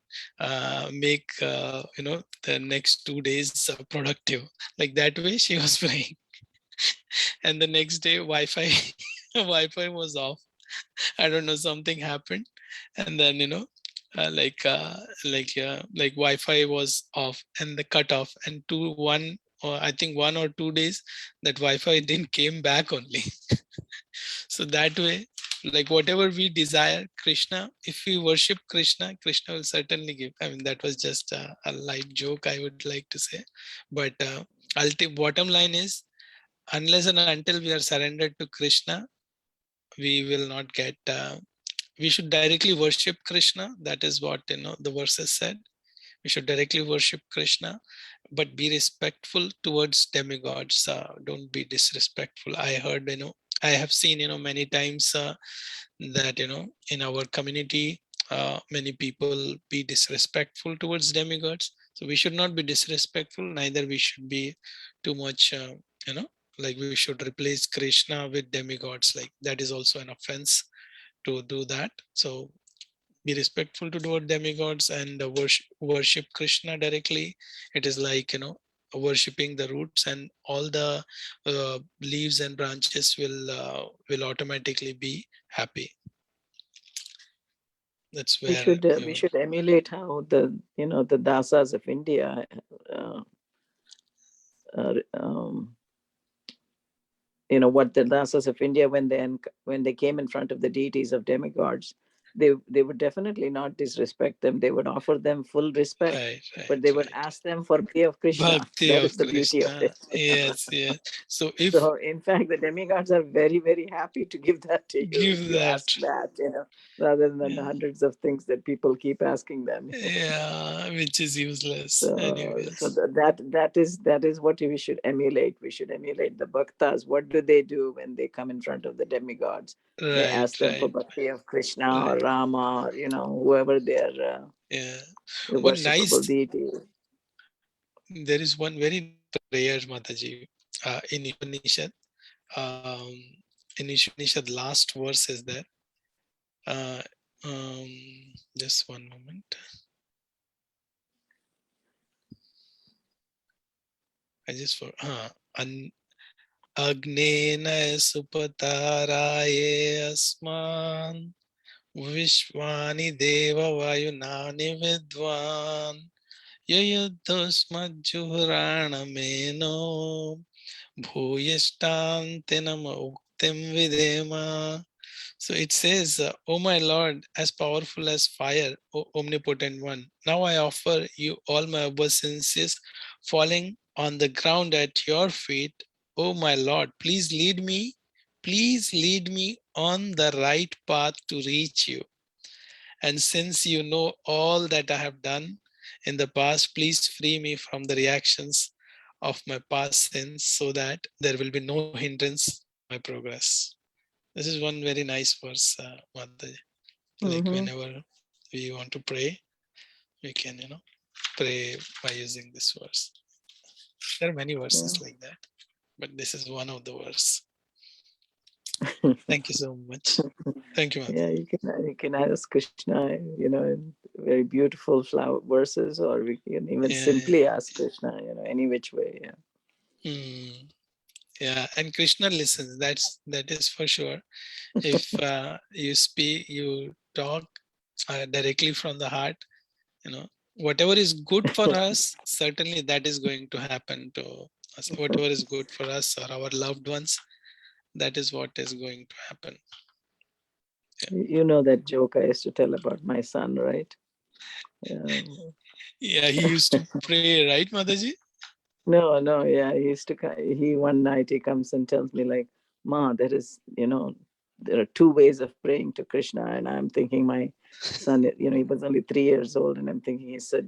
A: make the next 2 days productive, like that way she was praying. And the next day, wi-fi wi-fi was off. I don't know, something happened. And then, like wi-fi was off and the cut off, and I think 1 or 2 days, that wi-fi didn't came back only. So that way, like whatever we desire, Krishna, if we worship Krishna, Krishna will certainly give. I mean, that was just a light joke, I would like to say. But bottom line is, unless and until we are surrendered to Krishna, we will not get. We should directly worship Krishna. That is what the verses said. We should directly worship Krishna, but be respectful towards demigods. Don't be disrespectful. I heard, I have seen, many times that, in our community, many people be disrespectful towards demigods. So we should not be disrespectful. Neither we should be too much, like we should replace Krishna with demigods. Like that is also an offense to do that. So be respectful to demigods and worship Krishna directly. It is like, worshipping the roots, and all the leaves and branches will automatically be happy. That's
D: We
A: where
D: should emulate how the dasas of India what the dasas of India, when they came in front of the deities of demigods, they would definitely not disrespect them. They would offer them full respect, but they would ask them for bhakti of Krishna.
A: Bhakti
D: That
A: of
D: is the beauty of
A: Krishna.
D: it.
A: Yes, yes. So if
D: So in fact, the demigods are very, very happy to give that to you if
A: give
D: you
A: that,
D: ask that, rather than the
A: yeah,
D: hundreds of things that people keep asking them.
A: yeah, which is useless.
D: So
A: Anyways,
D: that is what we should emulate. We should emulate the bhaktas. What do they do when they come in front of the demigods? They
A: right,
D: ask them for
A: right,
D: bhakti of Krishna or
A: right.
D: Rama, or whoever their
A: Yeah. One
D: worshipable
A: nice,
D: deity is.
A: there is one very nice prayer, Mataji, in Upanishad. In Upanishad, last verse is there. Uh, just one moment. I just for Agnena supataraye asman Vishwani deva vayunani vidwan Yayudhosmajjuhranameno Bhuyashtantinam uktim videma. So it says, "O my Lord, as powerful as fire, O omnipotent one, now I offer you all my obeisances, falling on the ground at your feet. O my Lord, please lead me on the right path to reach you. And since you know all that I have done in the past, please free me from the reactions of my past sins so that there will be no hindrance to my progress." This is one very nice verse, Mataji. Like whenever we want to pray, we can, pray by using this verse. There are many verses like that, but this is one of the verse. Thank you so much. Thank you, Mataji.
D: Yeah, you can ask Krishna, in very beautiful flower verses, or we can even simply ask Krishna, any which way. Yeah.
A: Yeah, and Krishna listens. That is for sure. If you speak, you talk directly from the heart, whatever is good for us, certainly that is going to happen to us. Whatever is good for us or our loved ones, that is what is going to happen.
D: You know that joke I used to tell about my son, right?
A: Yeah, he used to pray, right, Mataji?
D: No, yeah, he one night he comes and tells me like, "Ma, there are two ways of praying to Krishna," and I'm thinking my son, he was only 3 years old, and I'm thinking he's a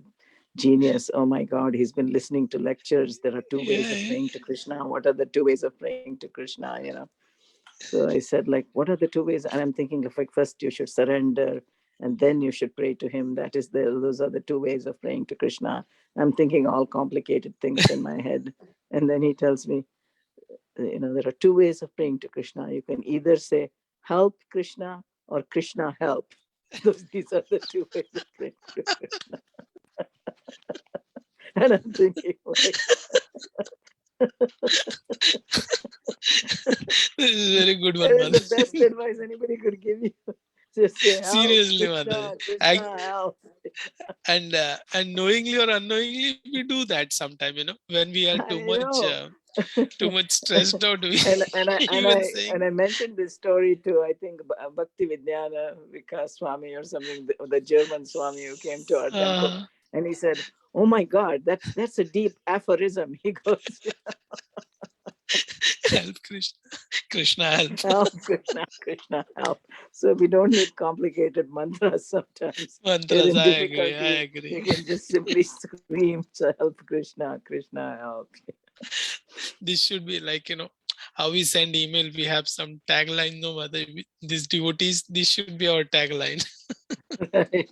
D: genius. Oh my God, he's been listening to lectures. There are two ways of
A: Yeah.
D: praying to Krishna. What are the two ways of praying to Krishna? So I said, like, what are the two ways? And I'm thinking, like, first you should surrender, and then you should pray to him. Those are the two ways of praying to Krishna. I'm thinking all complicated things in my head. And then he tells me, there are two ways of praying to Krishna. You can either say, help Krishna, or Krishna help. These are the two ways of praying to Krishna. And I'm thinking, like,
A: This is very good one,
D: that is the
A: Mataji.
D: best advice anybody could give you. Just say, help
A: Seriously,
D: Krishna,
A: Mataji.
D: Krishna, help.
A: And knowingly or unknowingly, we do that sometime. When we are
D: I know.
A: too much stressed out, we
D: and
A: even saying.
D: I mentioned this story to, I think, Bhakti Vidyana Vikas Swami or something, the German Swami who came to our temple, and he said, "Oh my God, that's a deep aphorism." He goes,
A: Help Krishna, Krishna help.
D: "Help Krishna, Krishna help." So we don't need complicated mantras sometimes. You're
A: Mantras,
D: in
A: I
D: difficulty,
A: agree.
D: you can just simply scream, so help Krishna, Krishna help.
A: This should be like, how we send email, we have some tagline. No matter these devotees, this should be our tagline
D: Right.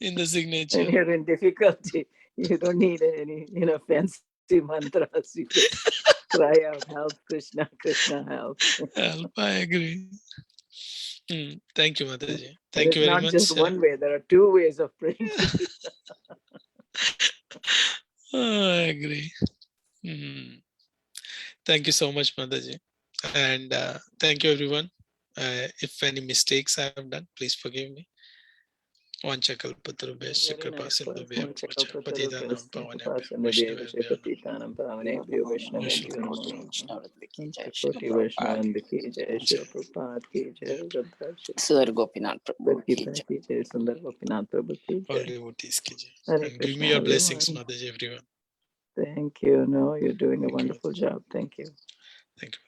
A: in the
D: When
A: signature.
D: you're in difficulty, you don't need any, fancy mantras. You just cry out, "Help Krishna, Krishna help."
A: Help, I agree. Thank you, Mataji. Thank you
D: There's
A: very
D: not
A: much.
D: just one way, there are two ways of praying to Krishna.
A: I agree. Thank you so much, Mataji. And thank you, everyone. If any mistakes I have done, please forgive me. Vanchakalpatarubhyascha
D: Very nice class.
A: kripasindhubhya vacha patitanam pavanebhyo Vaishnavebhyo
D: Patitanam Pavanebhyo Vaishnavebhyo Namo Namo. Koti Vaishnavan ki jai, Shri Prabhupada ki jai, Radha Shri
E: Sunder Gopinath Prabhu
D: Bhagavad
E: ki
D: Gita
E: jai.
D: ki jai, Sundar Gopinath Prabhu ki
A: all
D: jai.
A: devotees ki jai.
D: Hare
A: And give me
D: Krishna,
A: your blessings,
D: everyone.
A: Mataji, everyone.
D: Thank you. No, you're doing a
A: Thank you,
D: wonderful
A: Mataji.
D: job. Thank you.
A: Thank you.